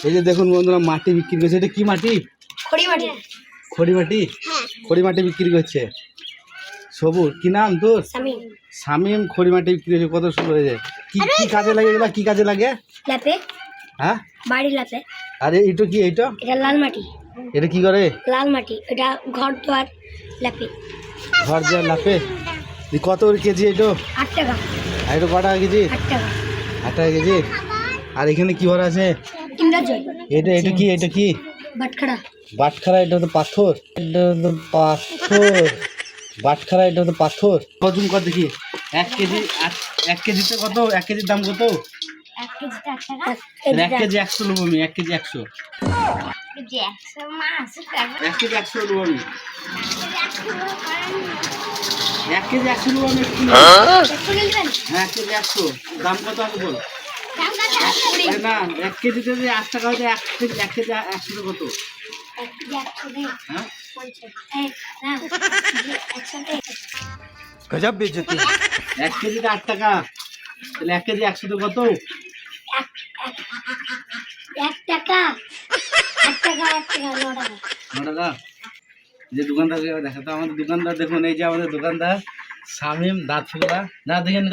এই যে দেখুন বন্ধুরা মাটি বিক্রি করছে। এটা কি মাটি? খড়ি মাটি। খড়ি মাটি, খড়ি মাটি বিক্রি করছে। সবুজ, কি নাম তোর? শামিম। খড়ি মাটি বিক্রি করছে, কত সুন্দর হয়েছে। কি কি কাজে লাগে এগুলা? কি কাজে লাগে? ল্যাপে। হ্যাঁ, বাড়ি ল্যাপে। আরে এইটা কি? এইটা এটা লাল মাটি। এটা কি করে? লাল মাটি এটা ঘর দোয়ার ল্যাপে। ঘর দোয়ার ল্যাপে। কত কেজি এটা? 8 টাকা। আর এটা কত টাকা কেজি? 8 টাকা। 8 টাকা কেজি। আর এখানে কি ভরা আছে? এটা এটা কি? এটা কি? বাটখারা। বাটখারা, এটা তো পাথর। এটা তো পাথর। বাটখারা, এটা তো পাথর। ওজন কত দেখি? 1 কেজি। 1 কেজিতে কত? 1 কেজির দাম কত? 1 কেজিতে 8 টাকা। 1 কেজি 100 নেবো আমি। 1 কেজি 100। 1 কেজি 100 মাছ। 1 কেজি 100 নেবো আমি। 1 কেজি 100 নেবো আমি। হ্যাঁ, 1 কেজি 100। দাম কত আছে বল? না, 1 কেজিতে যে 8 টাকা হচ্ছে, 1 কেজি 100 কত? 1 কেজি 100 হ্যাঁ, গজব বেজতি। 1 কেজিতে 8 টাকা, তাহলে 1 কেজি 100 কত? 1 টাকা। 8 টাকা, 1 টাকা, 9 টাকা। 9 টাকা। যে দোকানদার দেখাতো আমাদের দোকানদার, দেখুন এই যে আমাদের দোকানদার শামিম, দাঁত ফুলা। দাঁত দেখেন।